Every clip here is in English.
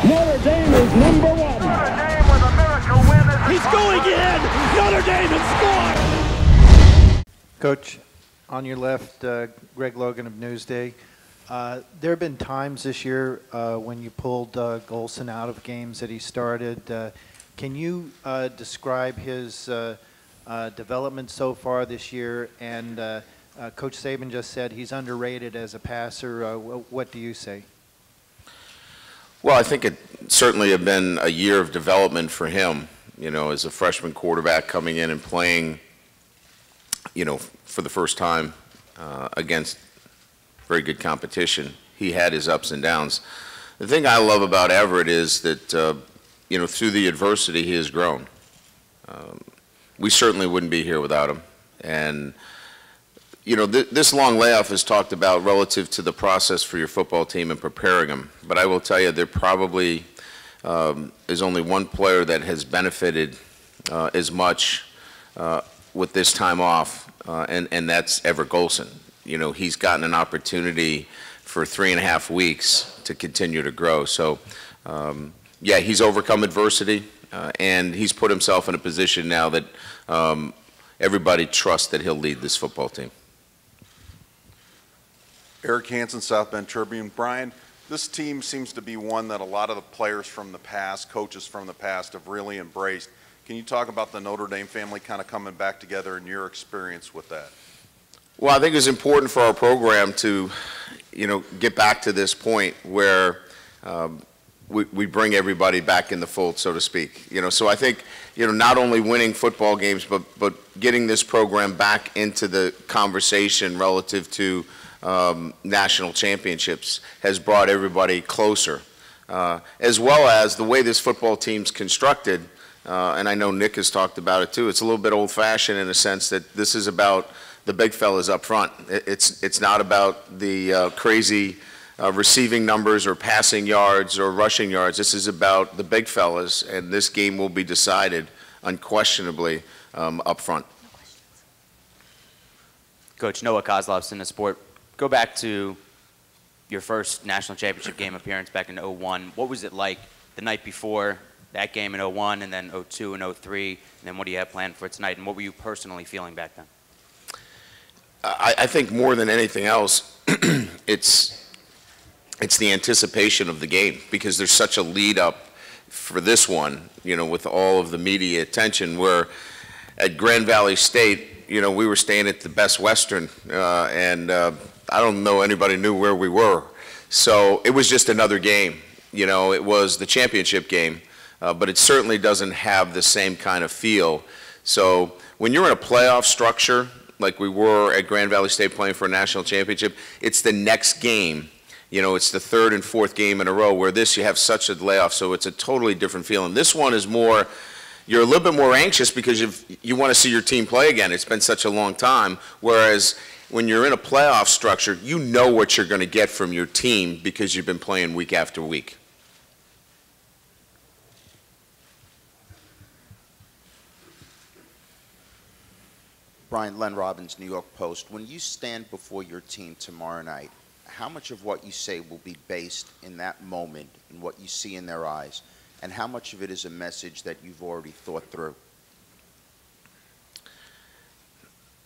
Notre Dame is number one. Notre Dame with a miracle win. He's going in. Notre Dame has scored. Coach, on your left, Greg Logan of Newsday. There have been times this year when you pulled Golson out of games that he started. Can you describe his development so far this year? And Coach Saban just said he's underrated as a passer. What do you say? Well, I think it certainly have been a year of development for him, you know, as a freshman quarterback coming in and playing, you know, for the first time against very good competition. He had his ups and downs. The thing I love about Everett is that, you know, through the adversity, he has grown. We certainly wouldn't be here without him. And, you know, this long layoff is talked about relative to the process for your football team and preparing them. But I will tell you, there probably is only one player that has benefited as much with this time off, and that's Everett Golson. You know, he's gotten an opportunity for 3.5 weeks to continue to grow. So, yeah, he's overcome adversity, and he's put himself in a position now that everybody trusts that he'll lead this football team. Eric Hansen, South Bend Tribune. Brian, this team seems to be one that a lot of the players from the past, coaches from the past, have really embraced. Can you talk about the Notre Dame family kind of coming back together and your experience with that? Well, I think it's important for our program to, you know, get back to this point where we bring everybody back in the fold, so to speak. You know, so I think, you know, not only winning football games, but getting this program back into the conversation relative to national championships has brought everybody closer, as well as the way this football team's constructed. And I know Nick has talked about it too. It's a little bit old-fashioned in a sense that this is about the big fellas up front. It's not about the crazy receiving numbers or passing yards or rushing yards. This is about the big fellas, and this game will be decided unquestionably up front. Coach, Noah Kozlov's Cinesport. Go back to your first national championship game appearance back in '01. What was it like the night before that game in '01, and then '02 and '03, and then what do you have planned for tonight, and what were you personally feeling back then? I think more than anything else, it's the anticipation of the game, because there's such a lead up for this one, you know, with all of the media attention, where at Grand Valley State, you know, we were staying at the Best Western, and I don't know anybody knew where we were. So it was just another game. You know, it was the championship game, but it certainly doesn't have the same kind of feel. So when you're in a playoff structure, like we were at Grand Valley State playing for a national championship, it's the next game. You know, it's the third and fourth game in a row, where this you have such a layoff, so it's a totally different feeling. This one is more, you're a little bit more anxious because you want to see your team play again. It's been such a long time, whereas when you're in a playoff structure, you know what you're going to get from your team because you've been playing week after week. Brian, Len Robbins, New York Post. When you stand before your team tomorrow night, how much of what you say will be based in that moment, in what you see in their eyes, and how much of it is a message that you've already thought through?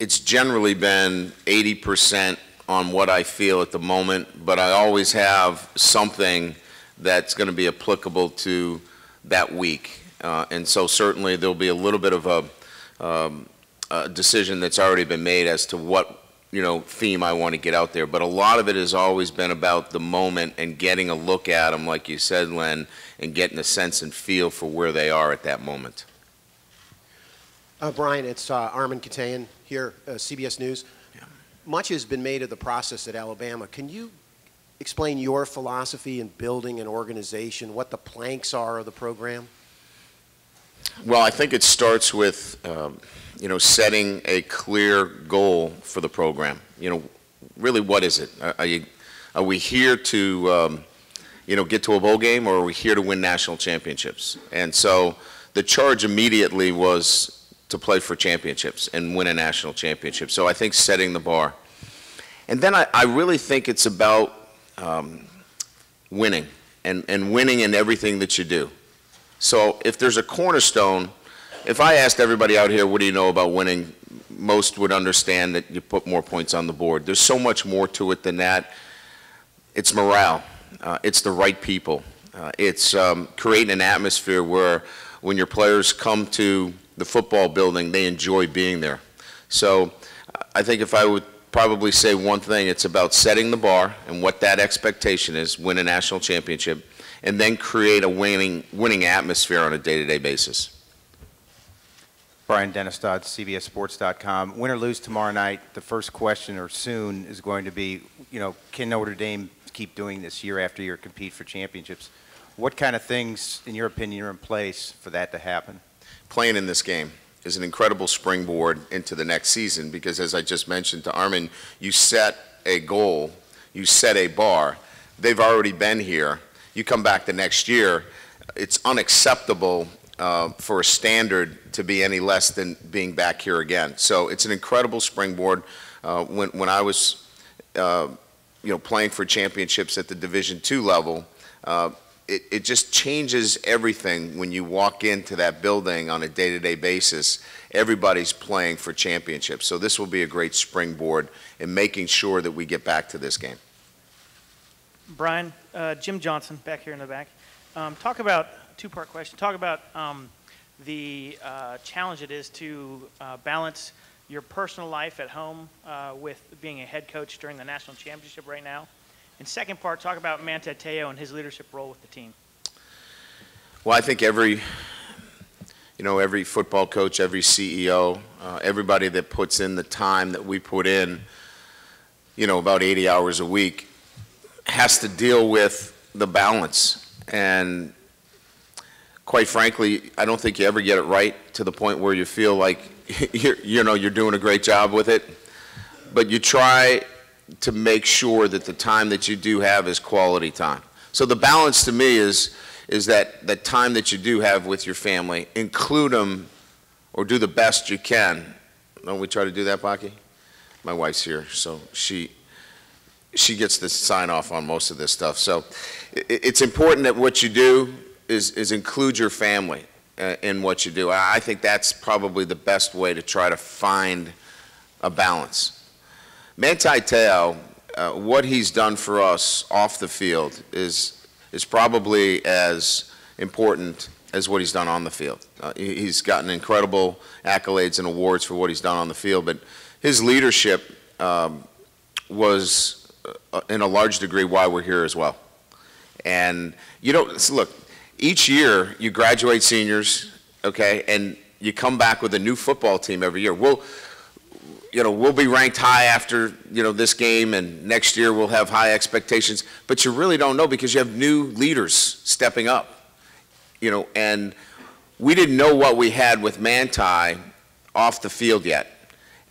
It's generally been 80% on what I feel at the moment, but I always have something that's going to be applicable to that week. And so certainly there'll be a little bit of a decision that's already been made as to what, you know, theme I want to get out there. But a lot of it has always been about the moment and getting a look at them, like you said, Len, and getting a sense and feel for where they are at that moment. Brian, it's Armin Katayan here, CBS News. Yeah. Much has been made of the process at Alabama. Can you explain your philosophy in building an organization, what the planks are of the program? Well, I think it starts with, you know, setting a clear goal for the program. You know, really, what is it? Are we here to, you know, get to a bowl game, or are we here to win national championships? And so the charge immediately was to play for championships and win a national championship. So I think setting the bar. And then I really think it's about winning. and winning in everything that you do. So if there's a cornerstone, if I asked everybody out here, what do you know about winning, most would understand that you put more points on the board. There's so much more to it than that. It's morale. It's the right people. It's creating an atmosphere where when your players come to the football building, they enjoy being there. So I think if I would probably say one thing, it's about setting the bar and what that expectation is, win a national championship, and then create a winning atmosphere on a day-to-day basis. Brian Denistad, CBSSports.com. Win or lose tomorrow night, the first question or soon is going to be, can Notre Dame keep doing this year after year, compete for championships? What kind of things, in your opinion, are in place for that to happen? Playing in this game is an incredible springboard into the next season because, as I just mentioned to Armin, you set a goal, you set a bar. They've already been here. You come back the next year, it's unacceptable for a standard to be any less than being back here again. So it's an incredible springboard. When I was playing for championships at the Division II level, it just changes everything when you walk into that building on a day-to-day basis. Everybody's playing for championships. So this will be a great springboard in making sure that we get back to this game. Brian, Jim Johnson, back here in the back. Talk about, two-part question, talk about the challenge it is to balance your personal life at home with being a head coach during the national championship right now. And second part, talk about Manti Te'o and his leadership role with the team. Well, I think every football coach, every CEO, everybody that puts in the time that we put in, about 80 hours a week, has to deal with the balance. And quite frankly, I don't think you ever get it right to the point where you feel like you're doing a great job with it. But you try to make sure that the time that you do have is quality time. So the balance to me is that the time that you do have with your family, include them or do the best you can. Don't we try to do that, Baki? My wife's here, so she gets to sign off on most of this stuff. So it's important that what you do is include your family in what you do. I think that's probably the best way to try to find a balance. Manti Te'o, what he's done for us off the field is probably as important as what he's done on the field. He's gotten incredible accolades and awards for what he's done on the field, but his leadership was, in a large degree, why we're here as well. And look, each year you graduate seniors, okay, and you come back with a new football team every year. We'll be ranked high after, this game, and next year we'll have high expectations. But you really don't know because you have new leaders stepping up, and we didn't know what we had with Manti off the field yet.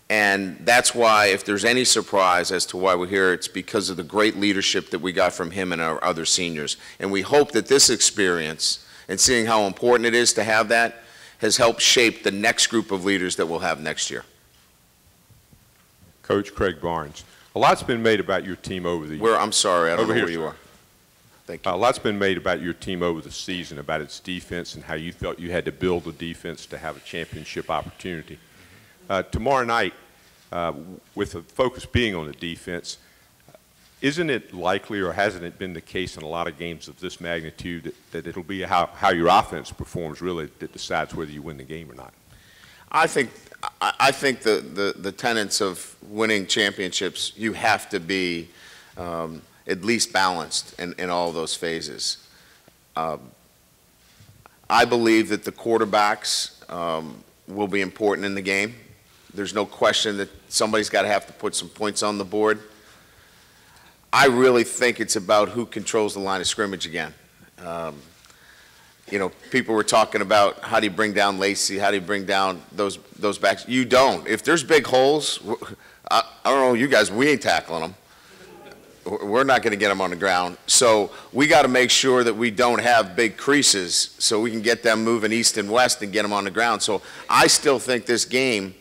And that's why, if there's any surprise as to why we're here, it's because of the great leadership that we got from him and our other seniors. And we hope that this experience and seeing how important it is to have that has helped shape the next group of leaders that we'll have next year. Coach Craig Barnes, a lot's been made about your team over the years. I'm sorry, I don't know where you are. Thank you. A lot's been made about your team over the season, about its defense and how you felt you had to build a defense to have a championship opportunity. Tomorrow night, with the focus being on the defense, isn't it likely, or hasn't it been the case in a lot of games of this magnitude, that it'll be how your offense performs really that decides whether you win the game or not? I think the tenets of winning championships, you have to be at least balanced in all those phases. I believe that the quarterbacks will be important in the game. There's no question that somebody's got to have to put some points on the board. I really think it's about who controls the line of scrimmage again. People were talking about how do you bring down Lacey, how do you bring down those backs. You don't. If there's big holes, I don't know you guys, we ain't tackling them. We're not going to get them on the ground. So we got to make sure that we don't have big creases so we can get them moving east and west and get them on the ground. So I still think this game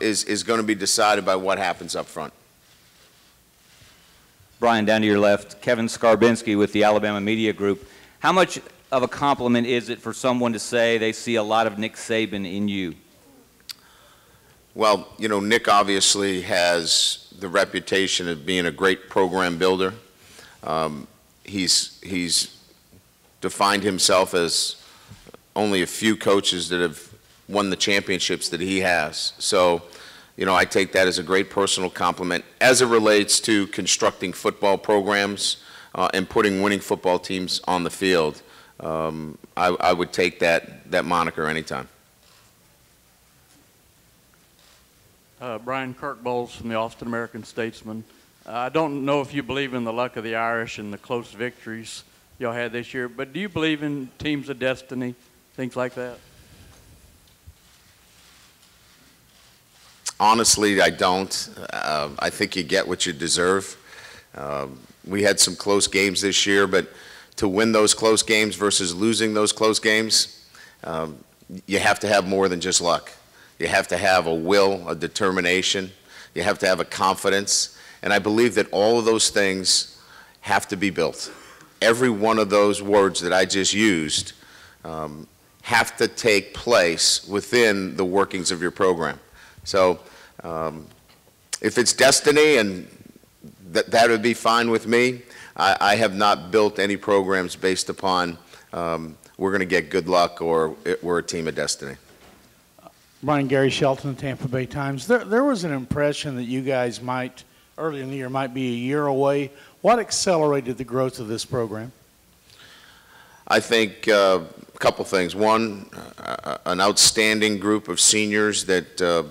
is going to be decided by what happens up front. Brian, down to your left, Kevin Skarbinski with the Alabama Media Group. How much of a compliment is it for someone to say they see a lot of Nick Saban in you? Well, you know, Nick obviously has the reputation of being a great program builder. He's defined himself as only a few coaches that have won the championships that he has. So, you know, I take that as a great personal compliment. As it relates to constructing football programs and putting winning football teams on the field, I would take that moniker anytime. Brian Kirk Bowles from the Austin American Statesman. I don't know if you believe in the luck of the Irish and the close victories y'all had this year, but do you believe in teams of destiny, things like that? Honestly, I don't. I think you get what you deserve. We had some close games this year, but to win those close games versus losing those close games, you have to have more than just luck. You have to have a will, a determination. You have to have a confidence. And I believe that all of those things have to be built. Every one of those words that I just used have to take place within the workings of your program. So if it's destiny, and that would be fine with me. I have not built any programs based upon we're going to get good luck or we're a team of destiny. Brian, Gary Shelton, Tampa Bay Times. There was an impression that you guys might, early in the year, might be a year away. What accelerated the growth of this program? I think a couple things. One, an outstanding group of seniors that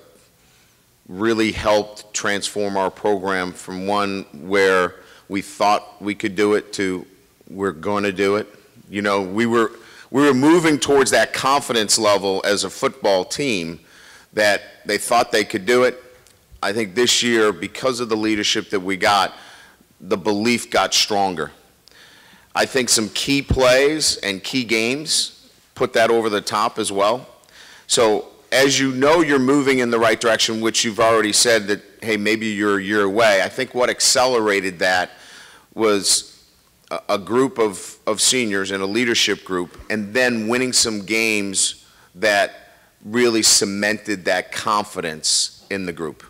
really helped transform our program from one where we thought we could do it to we're going to do it. You know, we were moving towards that confidence level as a football team that they thought they could do it. I think this year, because of the leadership that we got, the belief got stronger. I think some key plays and key games put that over the top as well. So as you know you're moving in the right direction, which you've already said that, hey, maybe you're a year away, I think what accelerated that was a group of seniors and a leadership group, and then winning some games that really cemented that confidence in the group.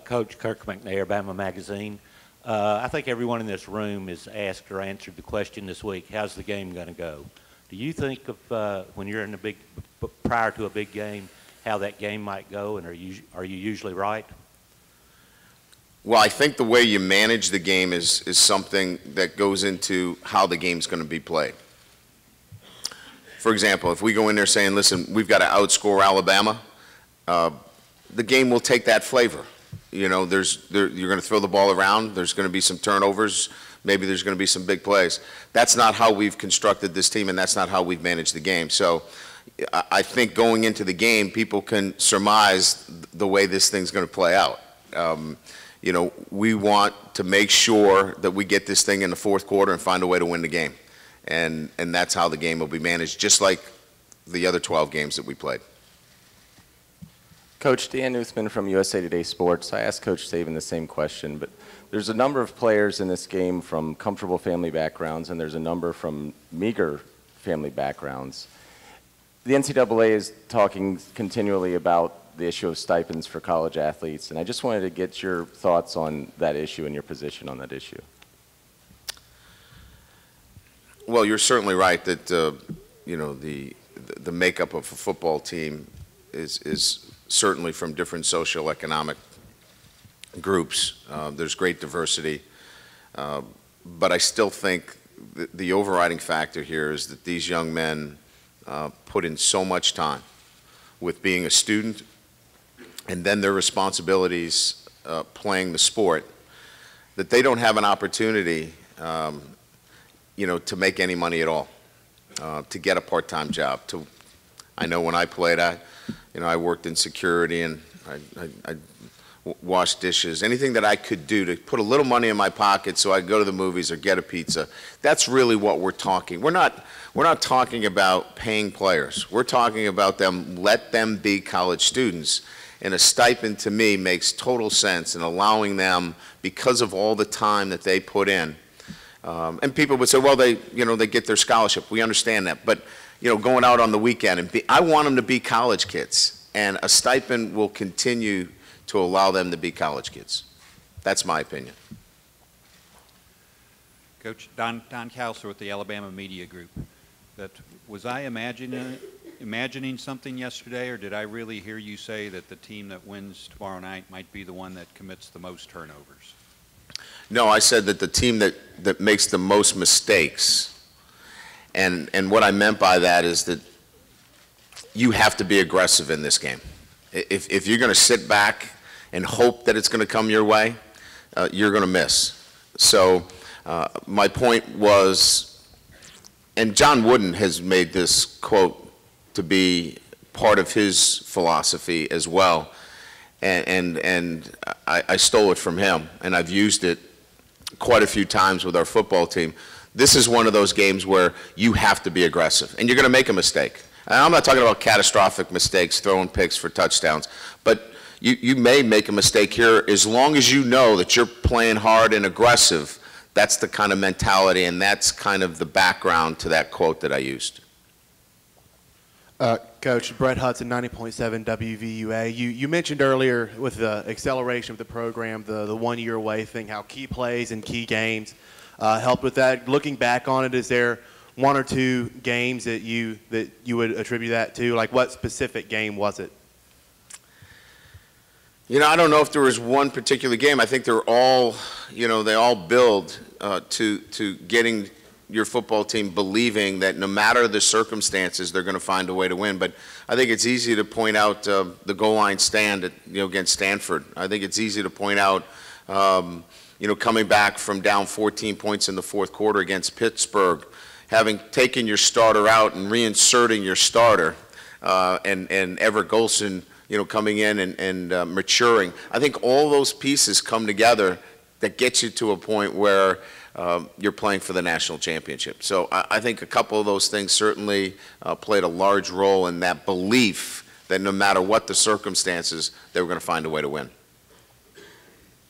Coach Kirk McNair, Bama Magazine. I think everyone in this room has asked or answered the question this week, how's the game going to go? Do you think of when you're in prior to a big game, how that game might go, and are you usually right? Well, I think the way you manage the game is something that goes into how the game's going to be played. For example, if we go in there saying, listen, we've got to outscore Alabama, the game will take that flavor. You know, you're going to throw the ball around, there's going to be some turnovers, maybe there's going to be some big plays. That's not how we've constructed this team, and that's not how we've managed the game. So I think going into the game, people can surmise the way this thing's going to play out. You know, we want to make sure that we get this thing in the fourth quarter and find a way to win the game. And that's how the game will be managed, just like the other 12 games that we played. Coach, Dan Newthman from USA Today Sports. I asked Coach Saban the same question, but there's a number of players in this game from comfortable family backgrounds, and there's a number from meager family backgrounds. The NCAA is talking continually about the issue of stipends for college athletes, and I just wanted to get your thoughts on that issue and your position on that issue. Well, you're certainly right that you know, the makeup of a football team is certainly from different socioeconomic groups. There's great diversity, but I still think the overriding factor here is that these young men put in so much time with being a student and then their responsibilities playing the sport, that they don't have an opportunity, you know, to make any money at all, to get a part-time job. I know when I played, I worked in security and I washed dishes, anything that I could do to put a little money in my pocket so I could go to the movies or get a pizza. That's really what we're talking. We're not talking about paying players. We're talking about them, let them be college students. And a stipend to me makes total sense in allowing them, because of all the time that they put in. And people would say, well, they get their scholarship. We understand that. But, going out on the weekend, I want them to be college kids. And a stipend will continue to allow them to be college kids. That's my opinion. Coach, Don Counselor with the Alabama Media Group. Was I imagining something yesterday, or did I really hear you say that the team that wins tomorrow night might be the one that commits the most turnovers? No, I said that the team that makes the most mistakes. And what I meant by that is that you have to be aggressive in this game. If you're going to sit back and hope that it's going to come your way, you're going to miss. So my point was, and John Wooden has made this quote to be part of his philosophy as well, and I stole it from him, and I've used it quite a few times with our football team. This is one of those games where you have to be aggressive, and you're going to make a mistake. And I'm not talking about catastrophic mistakes, throwing picks for touchdowns, but you may make a mistake here. As long as you know that you're playing hard and aggressive, that's the kind of mentality, and that's kind of the background to that quote that I used. Coach, Brett Hudson, 90.7 WVUA. You mentioned earlier with the acceleration of the program, the 1 year away thing, how key plays and key games helped with that. Looking back on it, is there one or two games that you would attribute that to? Like, what specific game was it? I don't know if there was one particular game. I think they're all, they all build to getting your football team believing that no matter the circumstances, they're going to find a way to win. But I think it's easy to point out the goal line stand against Stanford. I think it's easy to point out, coming back from down 14 points in the fourth quarter against Pittsburgh, having taken your starter out and reinserting your starter, and Everett Golson, coming in and maturing. I think all those pieces come together that gets you to a point where you're playing for the national championship. So I think a couple of those things certainly played a large role in that belief that no matter what the circumstances, they were going to find a way to win.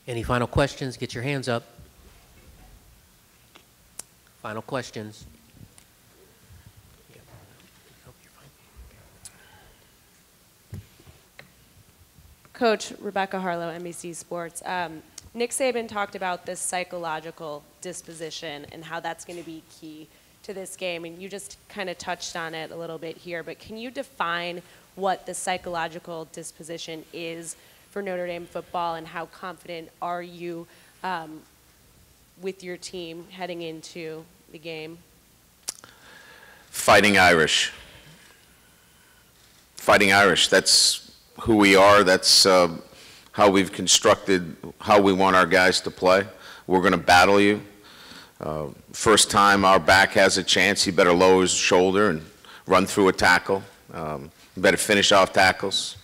Any final questions? Get your hands up. Final questions. Coach, Rebecca Harlow, NBC Sports. Nick Saban talked about this psychological disposition and how that's going to be key to this game, and you just kind of touched on it a little bit here, but can you define what the psychological disposition is for Notre Dame football, and how confident are you with your team heading into the game? Fighting Irish. Fighting Irish, that's who we are. That's how we've constructed how we want our guys to play. We're going to battle you. First time our back has a chance, he better lower his shoulder and run through a tackle. Better finish off tackles.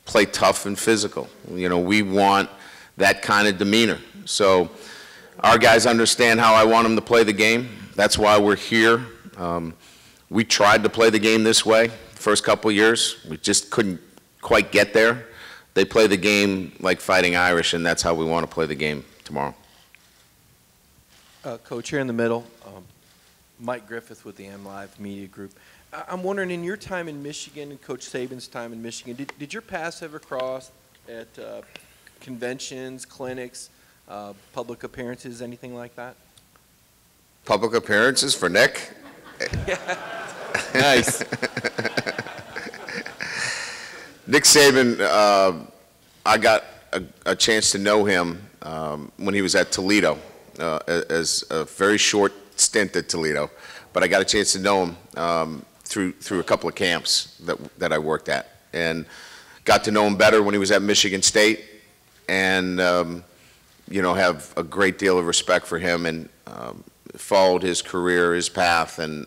Play tough and physical. We want that kind of demeanor. So our guys understand how I want them to play the game. That's why we're here. We tried to play the game this way the first couple of years. We just couldn't quite get there. They play the game like Fighting Irish, and that's how we want to play the game tomorrow. Coach, here in the middle, Mike Griffith with the MLive Media Group. I'm wondering, in your time in Michigan and Coach Saban's time in Michigan, did your paths ever cross at conventions, clinics, public appearances, anything like that? Public appearances for Nick? Nice. Nick Saban, I got a chance to know him when he was at Toledo, as a very short stint at Toledo, but I got a chance to know him through a couple of camps that I worked at, and got to know him better when he was at Michigan State, and have a great deal of respect for him, and followed his career, his path, and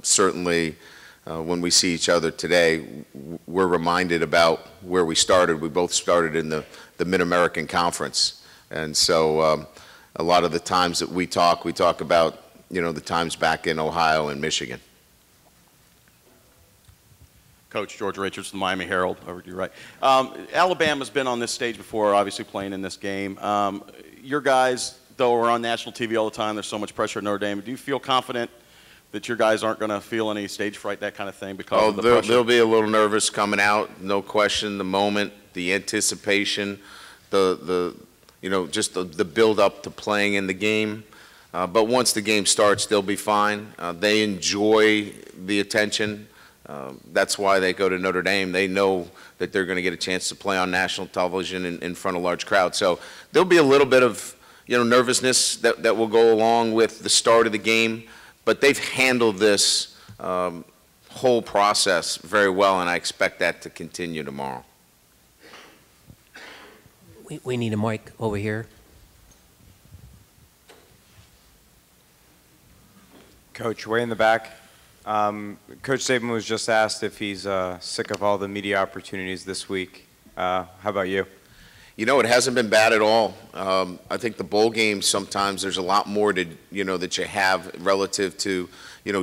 certainly when we see each other today, we're reminded about where we started. We both started in the Mid-American Conference, and so a lot of the times that we talk about the times back in Ohio and Michigan. Coach George Richards, the Miami Herald, over to you, right. Alabama's been on this stage before, obviously playing in this game. Your guys, though, are on national TV all the time. There's so much pressure at Notre Dame. Do you feel confident that your guys aren't going to feel any stage fright, that kind of thing, because of the pressure? They'll be a little nervous coming out, no question. The moment, the anticipation, just the build up to playing in the game. But once the game starts, they'll be fine. They enjoy the attention. That's why they go to Notre Dame. They know that they're going to get a chance to play on national television in front of large crowds. So there'll be a little bit of nervousness that will go along with the start of the game. But they've handled this whole process very well, and I expect that to continue tomorrow. We need a mic over here. Coach, way in the back. Coach Saban was just asked if he's sick of all the media opportunities this week. How about you? It hasn't been bad at all. I think the bowl games, sometimes there's a lot more to, that you have relative to,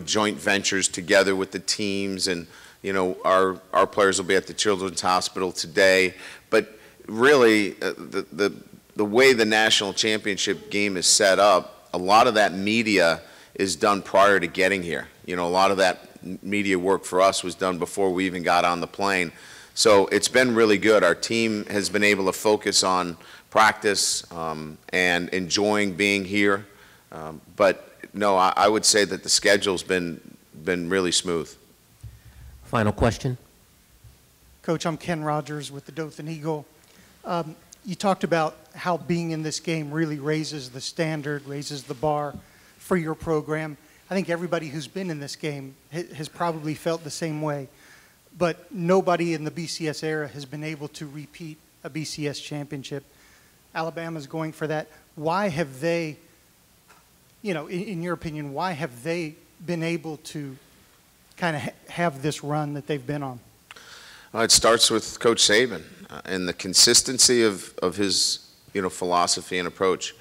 joint ventures together with the teams. And, our players will be at the Children's Hospital today. But really, the way the national championship game is set up, a lot of that media is done prior to getting here. A lot of that media work for us was done before we even got on the plane. So it's been really good. Our team has been able to focus on practice and enjoying being here. But no, I would say that the schedule's been really smooth. Final question. Coach, I'm Ken Rogers with the Dothan Eagle. You talked about how being in this game really raises the standard, raises the bar for your program. I think everybody who's been in this game has probably felt the same way. But nobody in the BCS era has been able to repeat a BCS championship. Alabama's going for that. Why have they, in your opinion, why have they been able to kind of have this run that they've been on? It starts with Coach Saban and the consistency of his, philosophy and approach.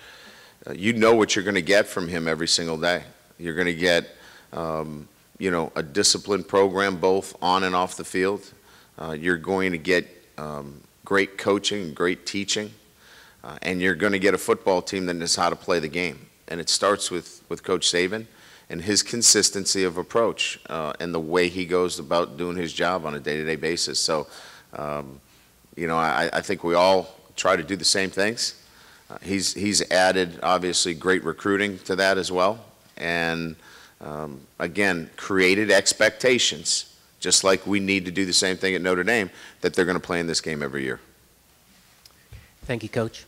You know what you're going to get from him every single day. You're going to get a disciplined program both on and off the field. You're going to get great coaching, great teaching, and you're going to get a football team that knows how to play the game. And it starts with Coach Saban and his consistency of approach and the way he goes about doing his job on a day-to-day basis. So, I think we all try to do the same things. He's added, obviously, great recruiting to that as well. And again, created expectations, just like we need to do the same thing at Notre Dame, that they're going to play in this game every year. Thank you, Coach.